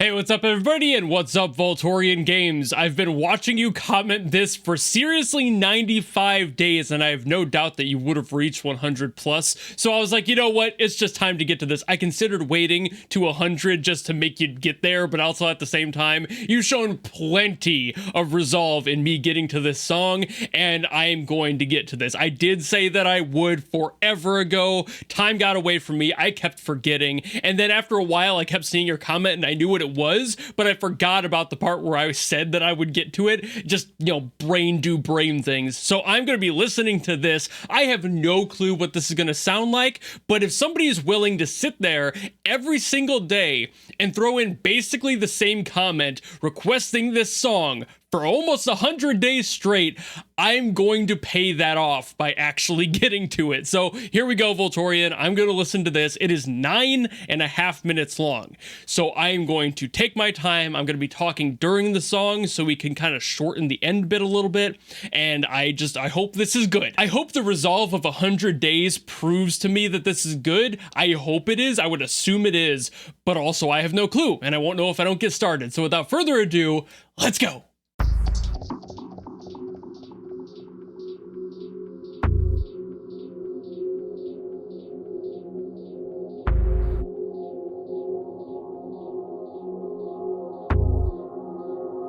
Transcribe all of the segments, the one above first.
Hey, what's up everybody, and what's up Voltorian Games? I've been watching you comment this for seriously 95 days, and I have no doubt that you would have reached 100 plus, so I was like, you know what, it's just time to get to this. I considered waiting to 100 just to make you get there, but also at the same time, you've shown plenty of resolve in me getting to this song, and I am going to get to this. I did say that I would forever ago. Time got away from me, I kept forgetting, and then after a while I kept seeing your comment and I knew what it was, but I forgot about the part where I said that I would get to it. Just, you know, brain do brain things. So I'm going to be listening to this. I have no clue what this is going to sound like, but if somebody is willing to sit there every single day and throw in basically the same comment requesting this song for almost 100 days straight, I'm going to pay that off by actually getting to it. So here we go, Voltorian. I'm going to listen to this. It is 9.5 minutes long. So I am going to take my time. I'm going to be talking during the song so we can kind of shorten the end bit a little bit. And I hope this is good. I hope the resolve of 100 days proves to me that this is good. I hope it is. I would assume it is, but also I have no clue and I won't know if I don't get started. So without further ado, let's go.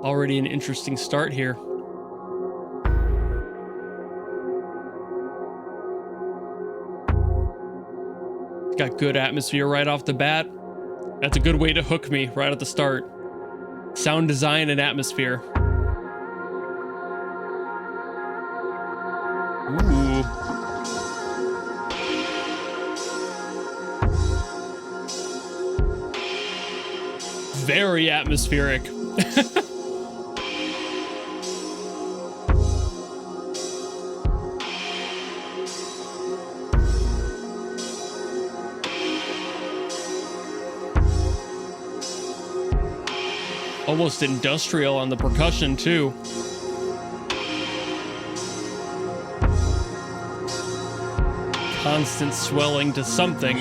Already an interesting start here. Got good atmosphere right off the bat. That's a good way to hook me right at the start. Sound design and atmosphere. Ooh. Very atmospheric. Almost industrial on the percussion too. Constant swelling to something.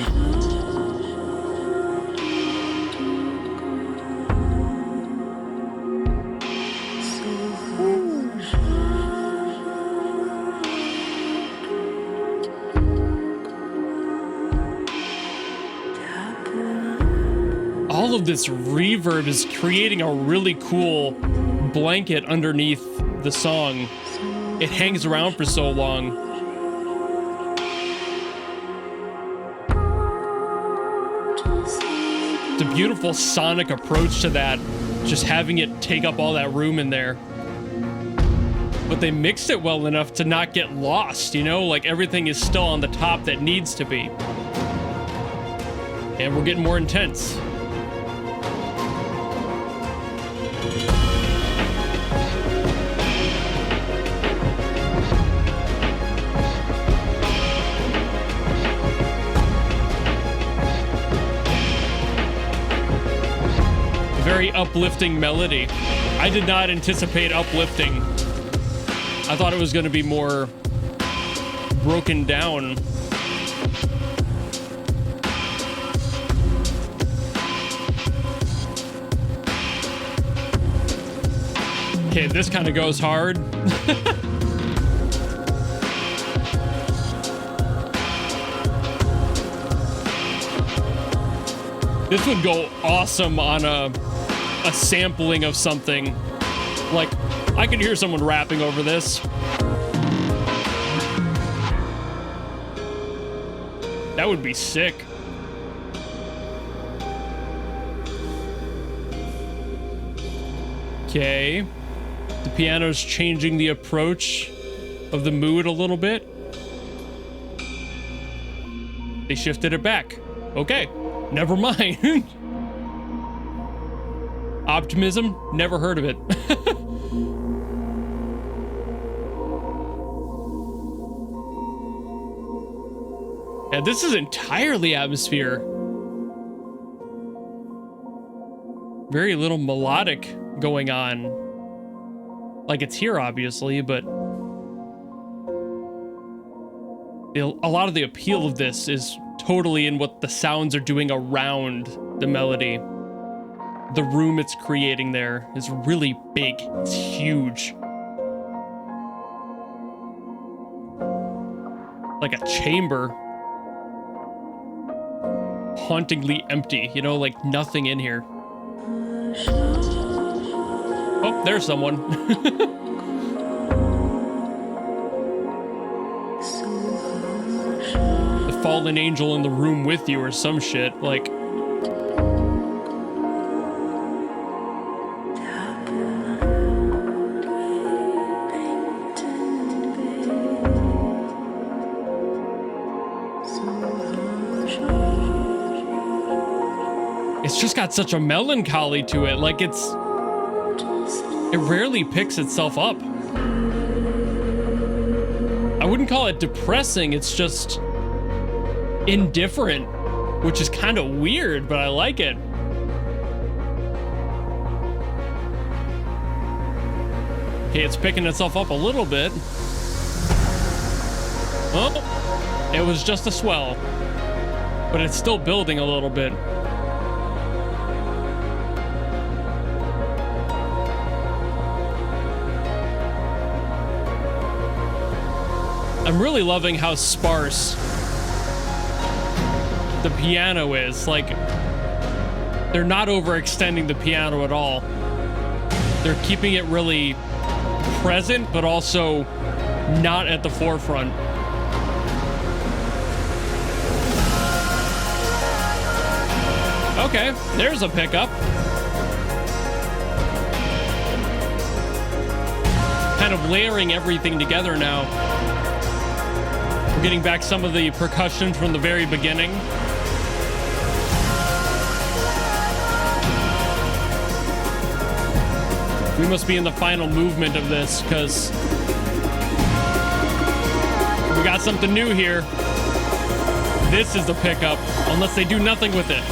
All of this reverb is creating a really cool blanket underneath the song. It hangs around for so long. It's a beautiful sonic approach to that, just having it take up all that room in there. But they mixed it well enough to not get lost, you know? Like everything is still on the top that needs to be. And we're getting more intense. Very uplifting melody. I did not anticipate uplifting. I thought it was going to be more broken down. Okay, this kind of goes hard. This would go awesome on a sampling of something. Like, I could hear someone rapping over this. That would be sick. Okay. The piano's changing the approach of the mood a little bit. They shifted it back. Okay, never mind. Optimism? Never heard of it. Yeah, this is entirely atmosphere. Very little melodic going on. Like it's here, obviously, but a lot of the appeal of this is totally in what the sounds are doing around the melody. the room it's creating there is really big. It's huge. Like a chamber. Hauntingly empty, you know, like nothing in here. Oh, there's someone. The fallen angel in the room with you or some shit, like. It's just got such a melancholy to it, like it rarely picks itself up. I wouldn't call it depressing, it's just indifferent, which is kind of weird, but I like it. Okay, it's picking itself up a little bit. Oh, it was just a swell, but it's still building a little bit. I'm really loving how sparse the piano is. Like, they're not overextending the piano at all. They're keeping it really present, but also not at the forefront. Okay, there's a pickup. Kind of layering everything together now. We're getting back some of the percussion from the very beginning. We must be in the final movement of this, because we got something new here. This is the pickup, unless they do nothing with it.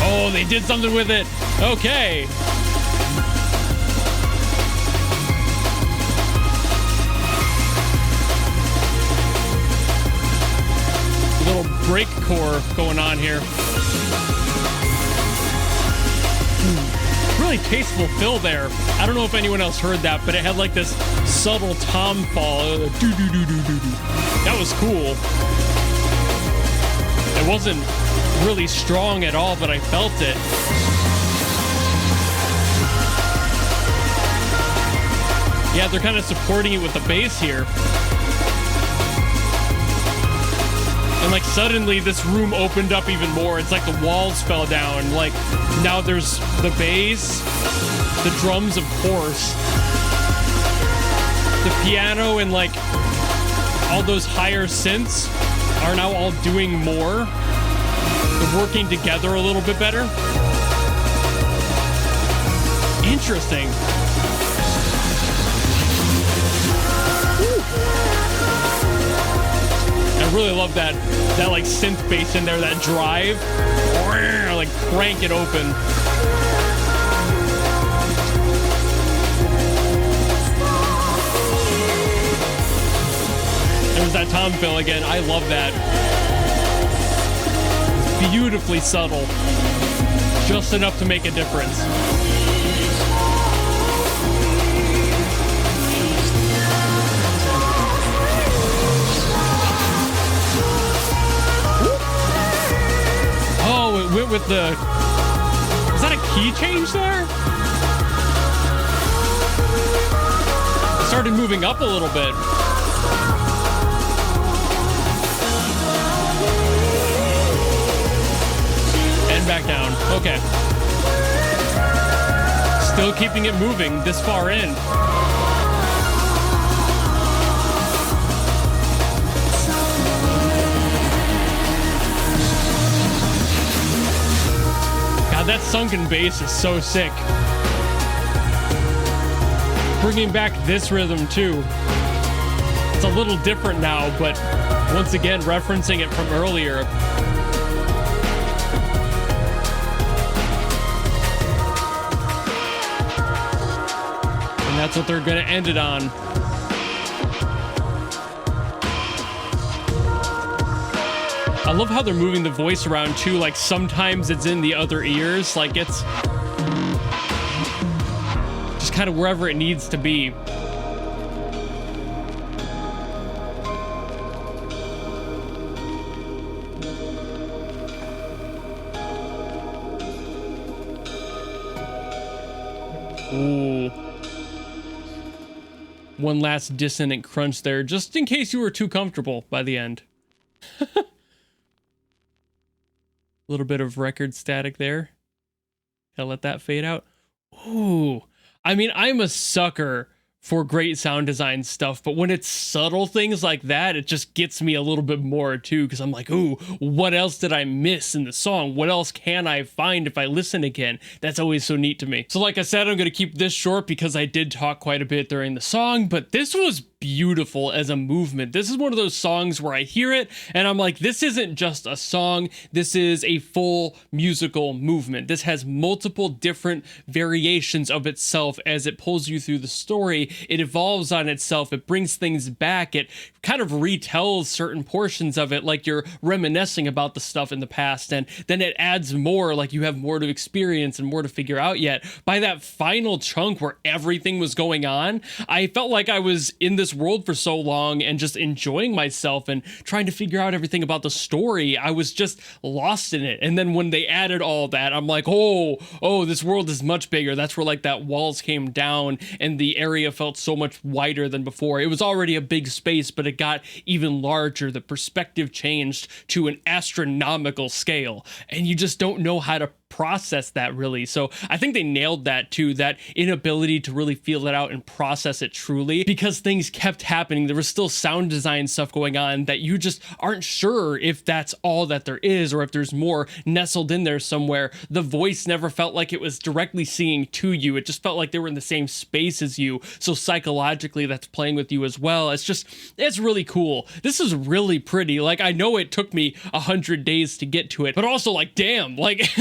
Oh, they did something with it. Okay. Little break core going on here. Really tasteful fill there. I don't know if anyone else heard that, but it had like this subtle tom fall. That was cool. It wasn't really strong at all, but I felt it. Yeah, they're kind of supporting it with the bass here. And like suddenly this room opened up even more. It's like the walls fell down. Like now there's the bass, the drums, of course, the piano, and like all those higher synths are now all doing more. They're working together a little bit better. Interesting. I really love that like synth bass in there, that drive. Like crank it open. There's that tom fill again. I love that. It's beautifully subtle. Just enough to make a difference. Oh, it went with the... Is that a key change there? It started moving up a little bit. And back down. Okay. Still keeping it moving this far in. That sunken bass is so sick. Bringing back this rhythm too. It's a little different now, but once again, referencing it from earlier. And that's what they're gonna end it on. I love how they're moving the voice around too. Like sometimes it's in the other ears, like it's just kind of wherever it needs to be. Ooh. One last dissonant crunch there, just in case you were too comfortable by the end. A little bit of record static there. Gotta let that fade out. Ooh. I mean, I'm a sucker for great sound design stuff, but when it's subtle things like that, it just gets me a little bit more too, because I'm like, ooh, what else did I miss in the song? What else can I find if I listen again? That's always so neat to me. So like I said, I'm going to keep this short because I did talk quite a bit during the song, but this was beautiful as a movement. This is one of those songs where I hear it and I'm like, this isn't just a song, this is a full musical movement. This has multiple different variations of itself as it pulls you through the story. It evolves on itself, it brings things back, it kind of retells certain portions of it like you're reminiscing about the stuff in the past, and then it adds more, like you have more to experience and more to figure out yet. By that final chunk where everything was going on, I felt like I was in this world for so long and just enjoying myself and trying to figure out everything about the story. I was just lost in it. And then when they added all that, I'm like, oh, this world is much bigger. That's where like that walls came down and the area felt so much wider than before. It was already a big space, but it got even larger. The perspective changed to an astronomical scale, and you just don't know how to process that really. So I think they nailed that too, that inability to really feel it out and process it truly, because things kept happening. There was still sound design stuff going on that you just aren't sure if that's all that there is or if there's more nestled in there somewhere. The voice never felt like it was directly singing to you. It just felt like they were in the same space as you. So psychologically that's playing with you as well. It's really cool. This is really pretty. Like, I know it took me 100 days to get to it, but also like, damn, like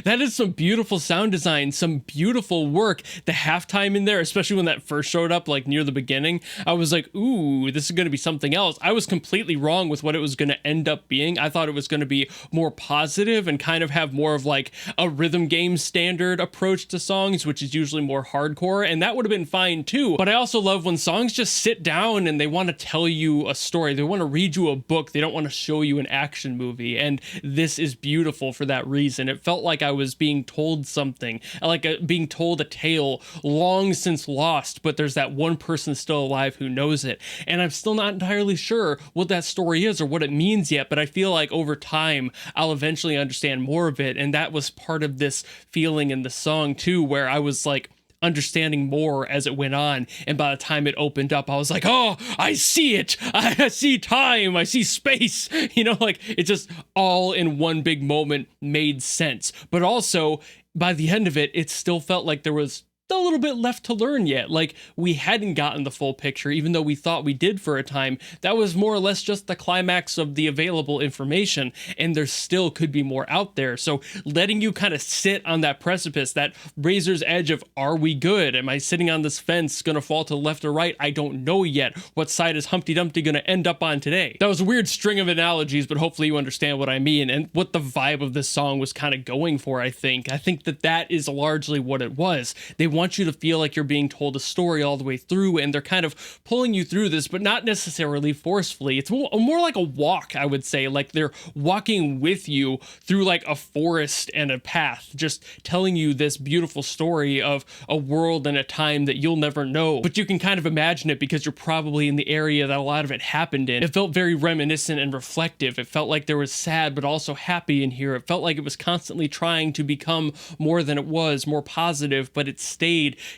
that is some beautiful sound design, some beautiful work. The halftime in there, especially when that first showed up, like near the beginning, I was like, ooh, this is going to be something else. I was completely wrong with what it was going to end up being. I thought it was going to be more positive and kind of have more of like a rhythm game standard approach to songs, which is usually more hardcore, and that would have been fine too. But I also love when songs just sit down and they want to tell you a story. They want to read you a book. They don't want to show you an action movie, and this is beautiful for that reason. It felt like I was being told something, like being told a tale long since lost, but there's that one person still alive who knows it. And I'm still not entirely sure what that story is or what it means yet, but I feel like over time, I'll eventually understand more of it. And that was part of this feeling in the song too, where I was like, understanding more as it went on, and by the time it opened up I was like, oh, I see it, I see time, I see space, you know, like it just all in one big moment made sense. But also by the end of it, it still felt like there was a little bit left to learn yet. Like we hadn't gotten the full picture, even though we thought we did for a time. That was more or less just the climax of the available information, and there still could be more out there. So letting you kind of sit on that precipice, that razor's edge of, are we good? Am I sitting on this fence gonna fall to the left or right? I don't know yet. What side is Humpty Dumpty gonna end up on today? That was a weird string of analogies, but hopefully you understand what I mean and what the vibe of this song was kind of going for. I think that is largely what it was. They want you to feel like you're being told a story all the way through, and they're kind of pulling you through this, but not necessarily forcefully. It's more like a walk, I would say. Like they're walking with you through like a forest and a path, just telling you this beautiful story of a world and a time that you'll never know, but you can kind of imagine it because you're probably in the area that a lot of it happened in. It felt very reminiscent and reflective. It felt like there was sad but also happy in here. It felt like it was constantly trying to become more than it was, more positive, but it stayed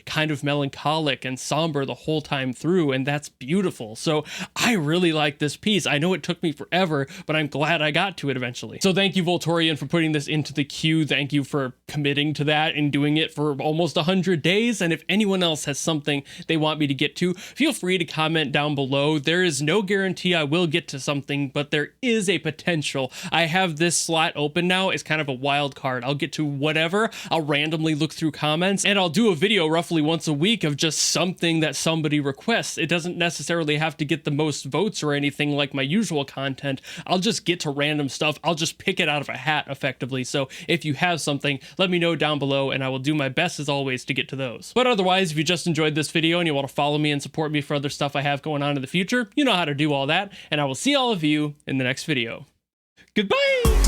kind of melancholic and somber the whole time through, and that's beautiful. So I really like this piece. I know it took me forever, but I'm glad I got to it eventually. So thank you, Voltorian, for putting this into the queue. Thank you for committing to that and doing it for almost 100 days. And if anyone else has something they want me to get to, feel free to comment down below. There is no guarantee I will get to something, but there is a potential. I have this slot open now. It's kind of a wild card. I'll get to whatever. I'll randomly look through comments and I'll do a video roughly once a week of just something that somebody requests. It doesn't necessarily have to get the most votes or anything like my usual content. I'll just get to random stuff. I'll just pick it out of a hat effectively. So if you have something, let me know down below and I will do my best as always to get to those. But otherwise, if you just enjoyed this video and you want to follow me and support me for other stuff I have going on in the future, you know how to do all that, and I will see all of you in the next video. Goodbye!